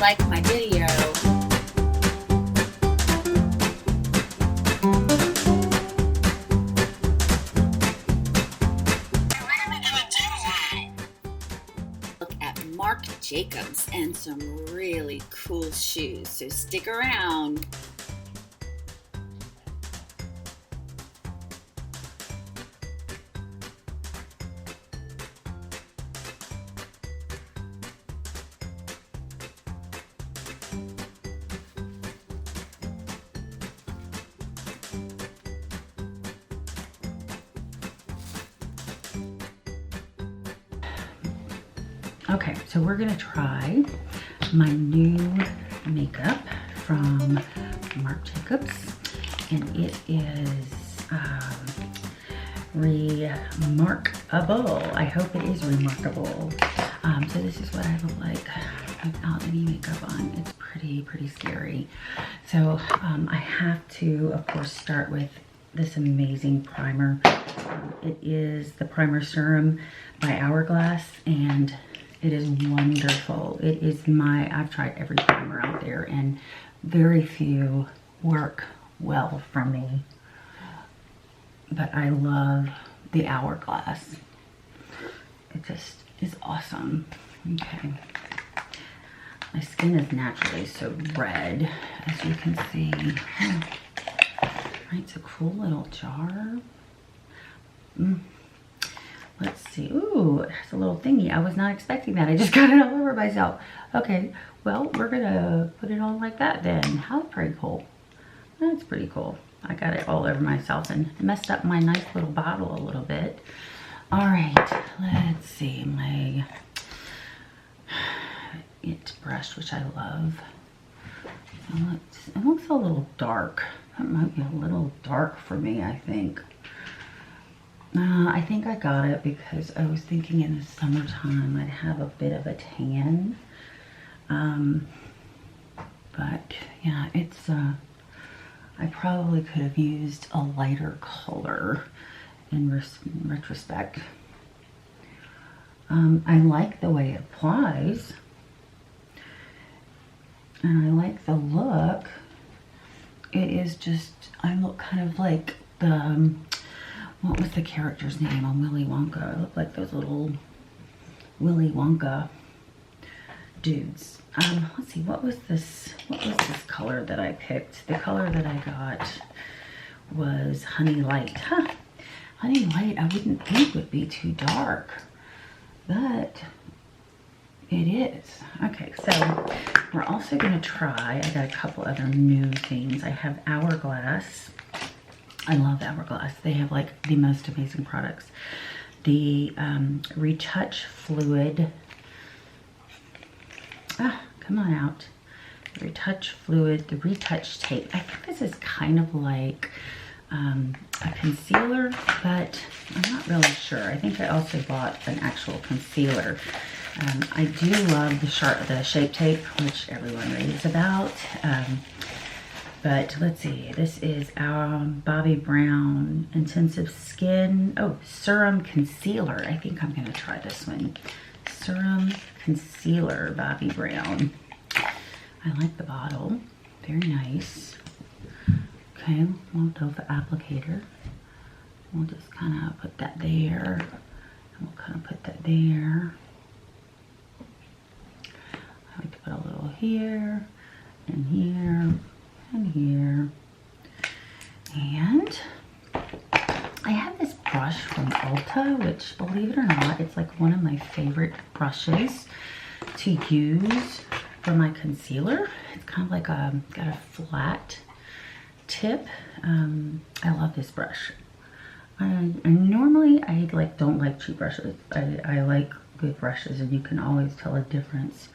like my video. Look at Marc Jacobs and some really cool shoes, so stick around. Okay, so we're gonna try my new makeup from Marc Jacobs, and it is Remarkable. I hope it is remarkable. So this is what I look like without any makeup on. It's pretty scary. So I have to, of course, start with this amazing primer. It is the primer serum by Hourglass, and it is wonderful. It is I've tried every primer out there, and very few work well for me. But I love the Hourglass. It just is awesome. Okay. My skin is naturally so red, as you can see. It's a cool little jar. Let's see. Ooh, it has a little thingy. I was not expecting that. I just got it all over myself. Okay, well, we're gonna put it on like that then. How pretty cool. That's pretty cool. I got it all over myself and messed up my nice little bottle a little bit. All right, let's see. My It brush, which I love. It looks a little dark. That might be a little dark for me, I think. I think I got it because I was thinking in the summertime I'd have a bit of a tan. But yeah, it's, I probably could have used a lighter color in retrospect. I like the way it applies. And I like the look. It is just, I look kind of like the, what was the character's name on Willy Wonka? I look like those little Willy Wonka dudes. Let's see, what was this color that I picked? The color that I got was Honey Light. Huh, Honey Light I wouldn't think would be too dark, but it is. Okay, so we're also gonna try, I got a couple other new things. I have Hourglass. I love Hourglass. They have like the most amazing products. The Retouch Fluid. Come on out. The Retouch Fluid, the Retouch Tape. I think this is kind of like a concealer, but I'm not really sure. I think I also bought an actual concealer. I do love the Shape Tape, which everyone raves about. But let's see, this is our Bobbie Brown Intensive Skin, Serum Concealer. I think I'm gonna try this one. Serum Concealer, Bobbie Brown. I like the bottle, very nice. Okay, we'll do the applicator. We'll just kind of put that there, and we'll kind of put that there. I like to put a little here, and here, and here. And I have this brush from Ulta, which, believe it or not, it's like one of my favorite brushes to use for my concealer. It's kind of like got a flat tip. I love this brush. Normally I don't like cheap brushes. I like good brushes, and you can always tell a difference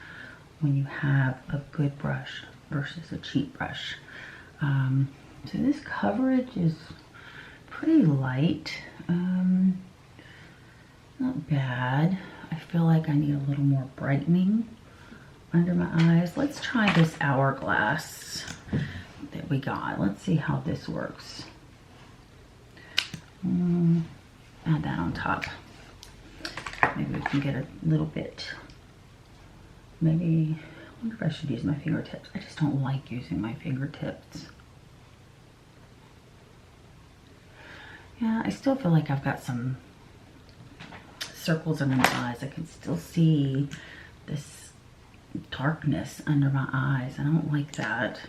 when you have a good brush versus a cheap brush. So this coverage is pretty light, not bad. I feel like I need a little more brightening under my eyes. Let's try this Hourglass that we got. Let's see how this works. Add that on top. Maybe we can get a little bit, maybe wonder if I should use my fingertips. I just don't like using my fingertips. Yeah, I still feel like I've got some circles under my eyes. I can still see this darkness under my eyes. I don't like that.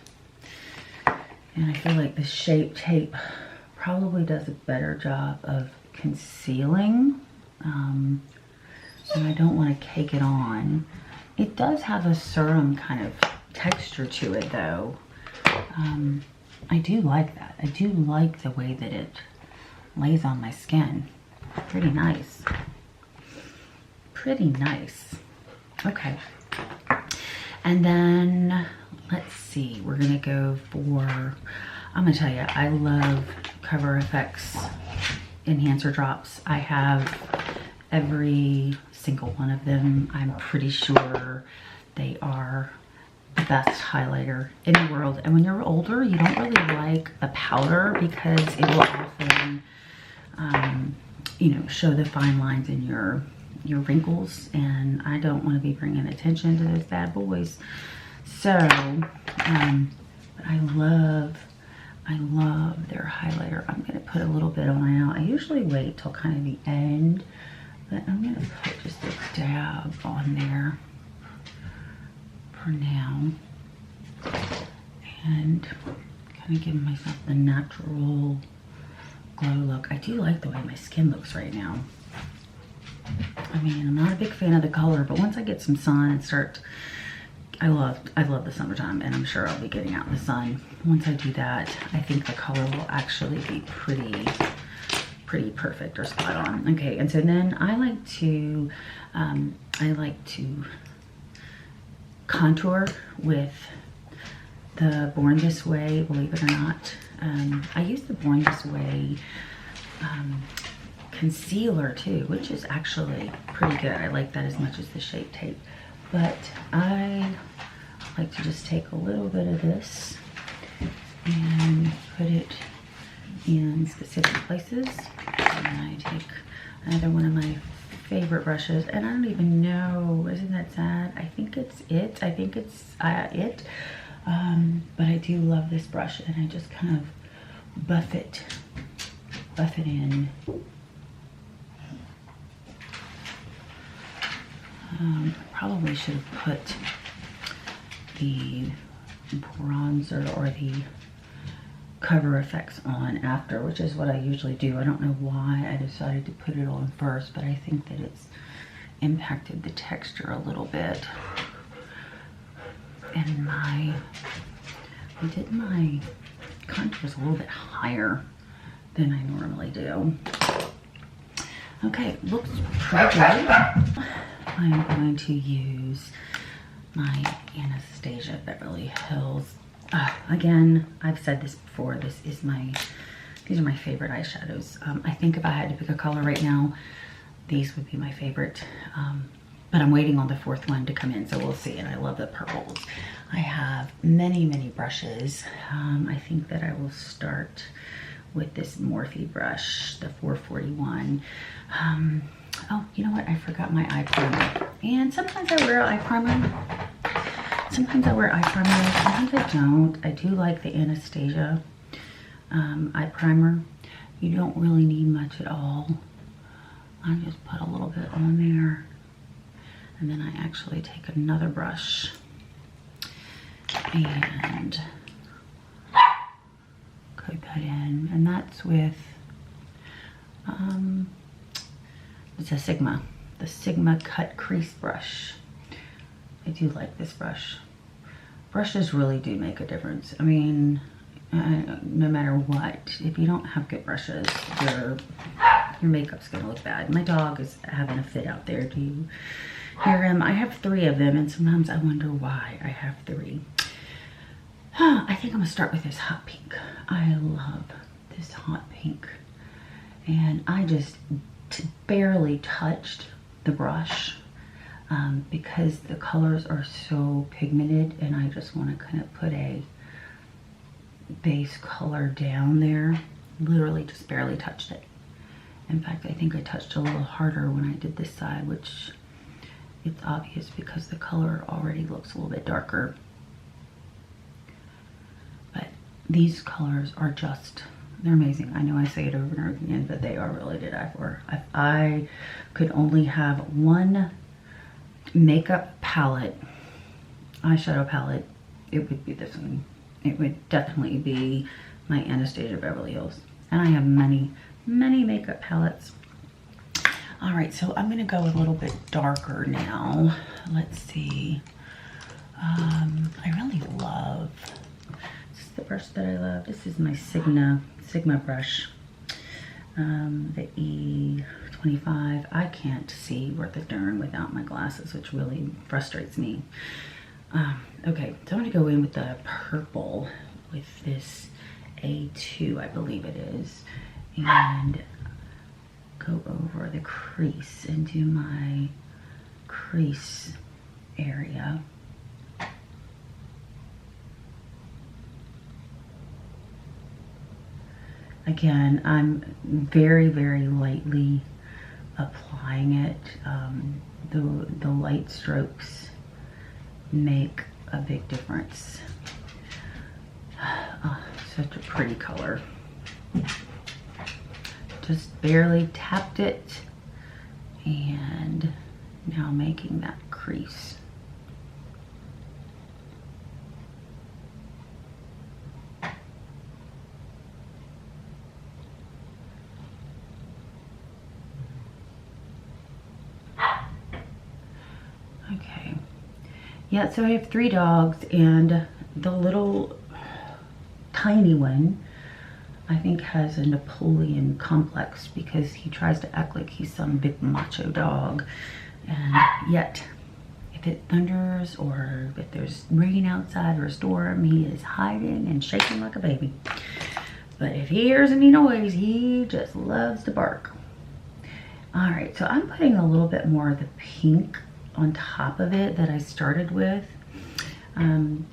And I feel like the Shape Tape probably does a better job of concealing. And I don't want to cake it on. It does have a serum kind of texture to it though. I do like that. I do like the way that it lays on my skin. Pretty nice. Pretty nice. Okay. And then let's see, we're gonna go for, I'm gonna tell you, I love Cover FX enhancer drops. I have every single one of them. I'm pretty sure they are the best highlighter in the world. And when you're older, you don't really like a powder because it will often, you know, show the fine lines in your wrinkles, and I don't want to be bringing attention to those bad boys. So, but I love their highlighter. I'm going to put a little bit on now. I usually wait till kind of the end, but I'm going to put just a dab on there for now. And kind of give myself the natural glow look. I do like the way my skin looks right now. I mean, I'm not a big fan of the color, but once I get some sun and start, I love the summertime, and I'm sure I'll be getting out in the sun. Once I do that, I think the color will actually be pretty perfect or spot on. Okay, and so then I like to contour with the Born This Way, believe it or not. I use the Born This Way concealer too, which is actually pretty good. I like that as much as the Shape Tape. But I like to just take a little bit of this and put it in specific places. And I take another one of my favorite brushes, and I don't even know, isn't that sad? I think it's it. I think it's it. But I do love this brush, and I just kind of buff it in. Probably should have put the bronzer or the Cover FX on after, which is what I usually do. I don't know why I decided to put it on first, but I think that it's impacted the texture a little bit. And my contour is a little bit higher than I normally do. Okay, looks pretty good. I'm going to use my Anastasia Beverly Hills. Again, I've said this before, these are my favorite eyeshadows. I think if I had to pick a color right now, these would be my favorite. But I'm waiting on the fourth one to come in, so we'll see. And I love the purples. I have many brushes. I think that I will start with this Morphe brush, the 441. Oh, you know what? I forgot my eye primer. And sometimes I wear eye primer. Sometimes I wear eye primer. Sometimes I don't. I do like the Anastasia eye primer. You don't really need much at all. I just put a little bit on there. And then I actually take another brush and coat that in. And that's with it's a Sigma, the Sigma Cut Crease brush. I do like this brush. Brushes really do make a difference. I mean, no matter what, if you don't have good brushes, your makeup's gonna look bad. My dog is having a fit out there. Do you hear him? I have 3 of them, and sometimes I wonder why I have 3. I think I'm gonna start with this hot pink. I love this hot pink. And I just barely touched the brush because the colors are so pigmented, and I just want to kind of put a base color down there. Literally just barely touched it. In fact, I think I touched a little harder when I did this side, which it's obvious because the color already looks a little bit darker. But these colors are just, they're amazing. I know I say it over and over again, but they are really to die for. If I could only have one makeup palette, eyeshadow palette, it would be this one. It would definitely be my Anastasia Beverly Hills. And I have many, many makeup palettes. All right, so I'm gonna go a little bit darker now. Let's see. I really love, this is the brush that I love. This is my Sigma brush, the E25. I can't see worth a darn without my glasses, which really frustrates me. Okay, so I'm gonna go in with the purple with this A2, I believe it is, and go over the crease and do my crease area. Again, I'm very, very lightly applying it. The light strokes make a big difference. Oh, such a pretty color. Just barely tapped it, and now making that crease. Okay. Yeah, so I have 3 dogs, and the little tiny one I think has a Napoleon complex because he tries to act like he's some big macho dog, and yet if it thunders or if there's rain outside or a storm, he is hiding and shaking like a baby. But if he hears any noise, he just loves to bark. All right, so I'm putting a little bit more of the pink on top of it that I started with,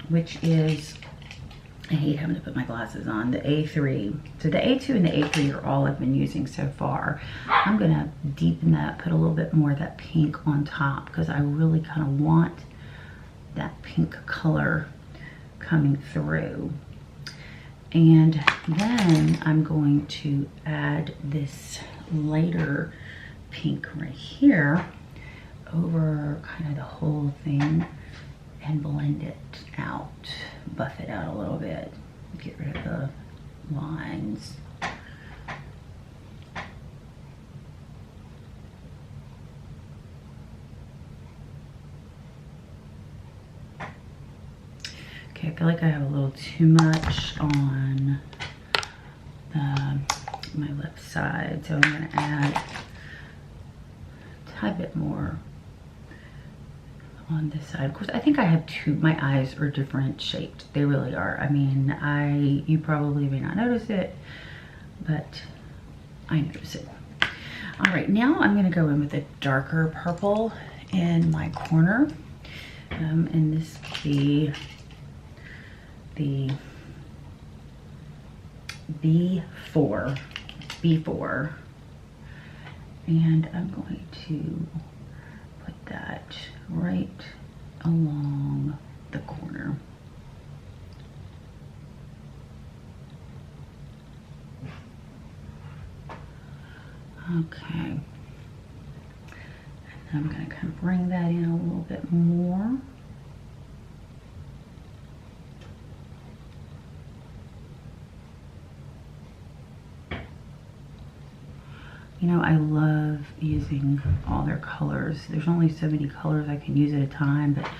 which is, I hate having to put my glasses on, the A3. So the A2 and the A3 are all I've been using so far. I'm gonna deepen that, put a little bit more of that pink on top because I really kind of want that pink color coming through. And then I'm going to add this lighter pink right here over kind of the whole thing and blend it out, buff it out a little bit, get rid of the lines. Okay, I feel like I have a little too much on my left side, so I'm gonna add a tiny bit more on this side. Of course, I think I have my eyes are different shaped. They really are. I mean, you probably may not notice it, but I notice it. All right, now I'm gonna go in with a darker purple in my corner. And this will be the B4. And I'm going to put that right along the corner. Okay. And I'm going to kind of bring that in a little bit more. You know, I love using all their colors. There's only so many colors I can use at a time, but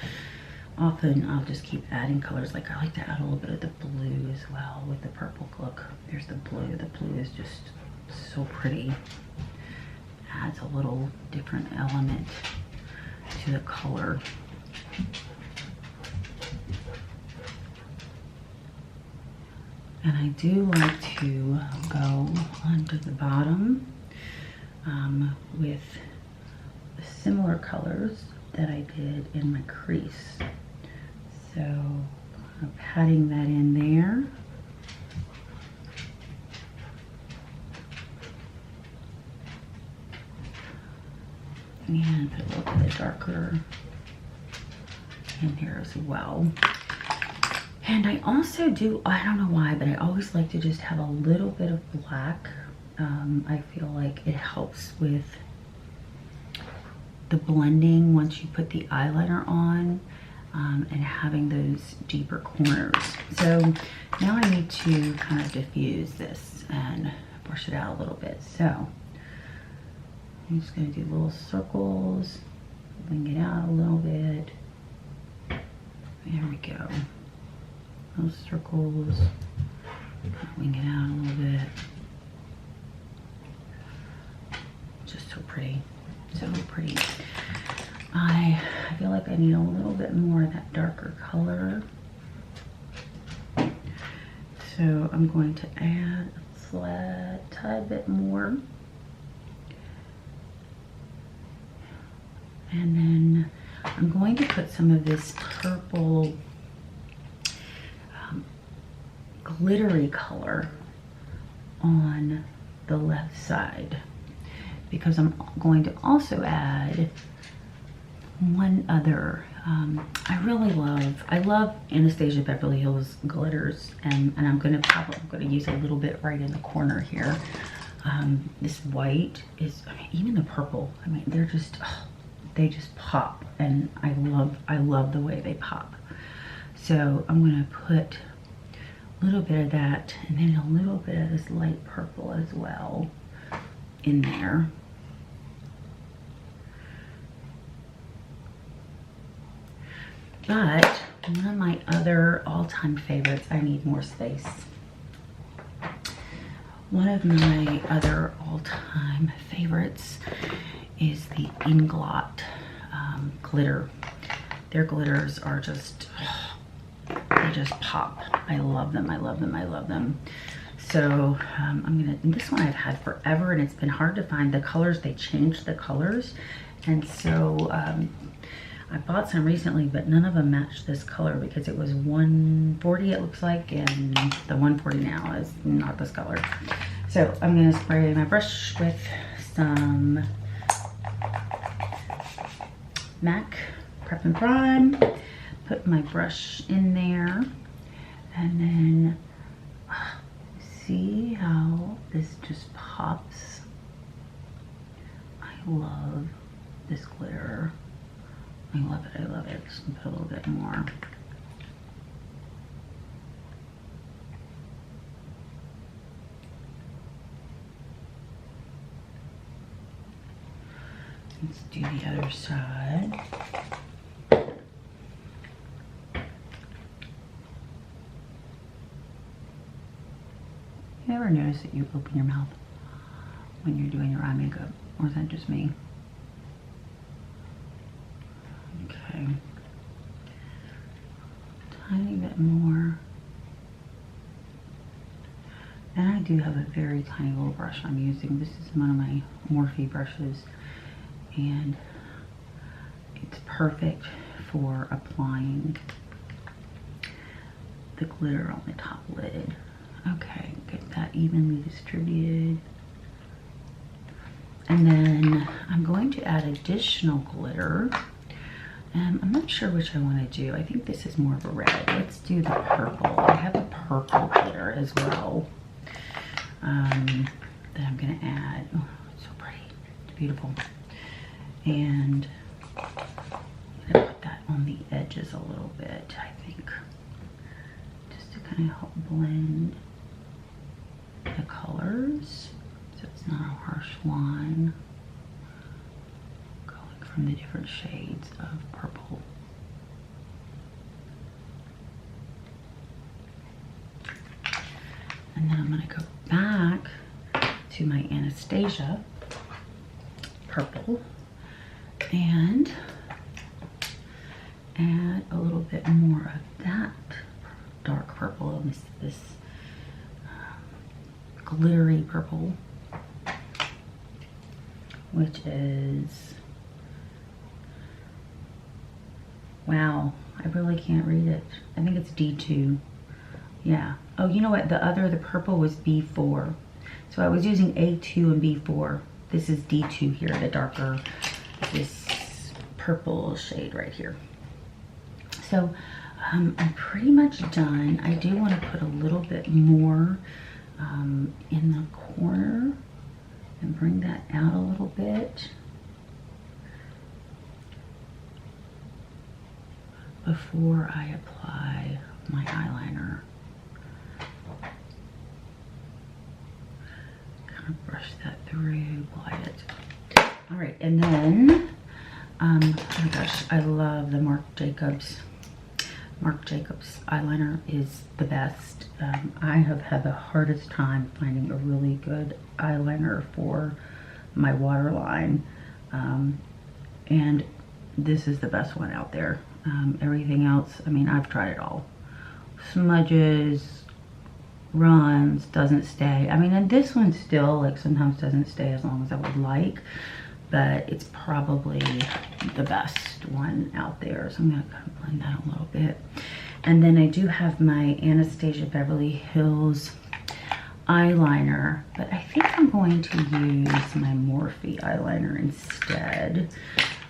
often I'll just keep adding colors. Like I like to add a little bit of the blue as well with the purple. Look, there's the blue. The blue is just so pretty. Adds a little different element to the color. And I do like to go onto the bottom with the similar colors that I did in my crease. So I'm patting that in there. And put a little bit of darker in here as well. And I also do, I don't know why, but I always like to just have a little bit of black. I feel like it helps with the blending once you put the eyeliner on, and having those deeper corners. So now I need to kind of diffuse this and brush it out a little bit. So I'm just going to do little circles, wing it out a little bit. There we go. Those circles, wing it out a little bit. Just so pretty, so pretty. I feel like I need a little bit more of that darker color. So I'm going to add a slight tad bit more. And then I'm going to put some of this purple glittery color on the left side, because I'm going to also add one other. I love Anastasia Beverly Hills glitters, and I'm gonna use a little bit right in the corner here. This white is, I mean, even the purple, I mean, they're just, they just pop, and I love the way they pop. So I'm gonna put a little bit of that, and then a little bit of this light purple as well in there. But one of my other all-time favorites, I need more space. One of my other all-time favorites is the Inglot glitter. Their glitters are just, they just pop. I love them, I love them, I love them. So this one I've had forever, and it's been hard to find the colors. They changed the colors. And so I bought some recently, but none of them matched this color because it was $140 it looks like, and the $140 now is not this color. So I'm gonna spray my brush with some MAC Prep and Prime, put my brush in there, and then see how this just pops. I love this glitter. I love it, I love it. Just put a little bit more. Let's do the other side. You ever notice that you open your mouth when you're doing your eye makeup? Or is that just me? Okay. Tiny bit more. And I do have a very tiny little brush I'm using. This is one of my Morphe brushes, and it's perfect for applying the glitter on the top lid. Okay, get that evenly distributed. And then I'm going to add additional glitter. I'm not sure which I want to do. I think this is more of a red. Let's do the purple. I have a purple glitter as well that I'm going to add. Oh, it's so pretty. It's beautiful. And I'm going to put that on the edges a little bit, I think, just to kind of help blend the colors so it's not a harsh line going from the different shades of purple. And then I'm going to go back to my Anastasia purple and add a little bit more of that dark purple, this glittery purple, which is, wow, I really can't read it. I think it's D2. Yeah. Oh, you know what? The purple was B4. So I was using A2 and B4. This is D2 here, the darker this purple shade right here. So I'm pretty much done. I do want to put a little bit more in the corner and bring that out a little bit before I apply my eyeliner. Kind of brush that through, glide it. All right, and then, oh my gosh, I love the Marc Jacobs eyeliner is the best. I have had the hardest time finding a really good eyeliner for my waterline, and this is the best one out there. Everything else, I mean, I've tried it all. Smudges, runs, doesn't stay. I mean, and this one still, like, sometimes doesn't stay as long as I would like, but it's probably the best one out there. So I'm gonna kind of blend that a little bit. And then I do have my Anastasia Beverly Hills eyeliner, but I think I'm going to use my Morphe eyeliner instead.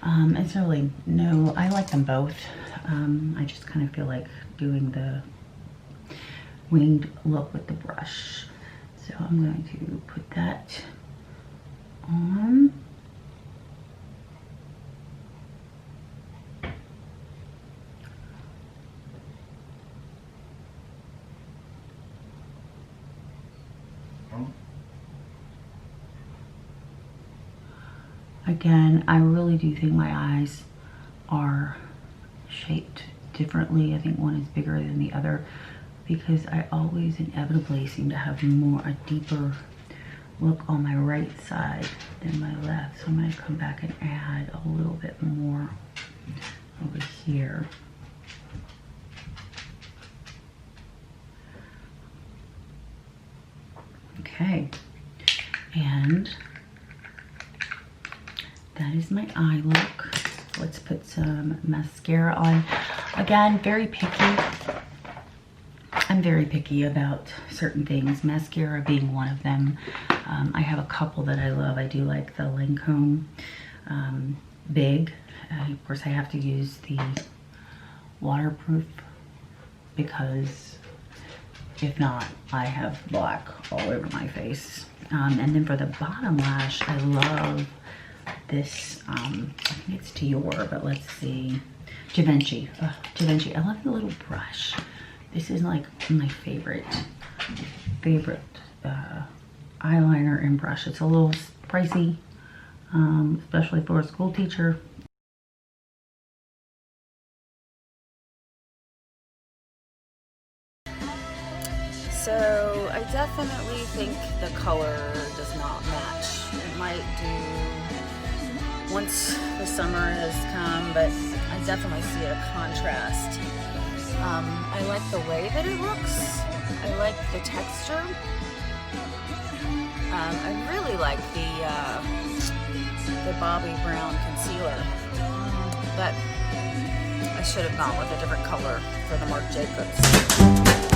It's really, no, I like them both. I just kind of feel like doing the winged look with the brush. So I'm going to put that on. Again, I really do think my eyes are shaped differently. I think one is bigger than the other because I always inevitably seem to have a deeper look on my right side than my left. So I'm going to come back and add a little bit more over here. Okay, and that is my eye look. Let's put some mascara on. Again, very picky. I'm very picky about certain things, mascara being one of them. I have a couple that I love. I do like the Lancome Big. Of course, I have to use the waterproof because if not, I have black all over my face. And then for the bottom lash, I love this, I think it's Dior, but let's see. Givenchy. Givenchy. I love the little brush. This is like my favorite eyeliner and brush. It's a little pricey, especially for a school teacher. So I definitely think the color does not match. It might do once the summer has come, but I definitely see a contrast. I like the way that it looks. I like the texture. I really like the Bobbie Brown concealer, but I should have gone with a different color for the Marc Jacobs.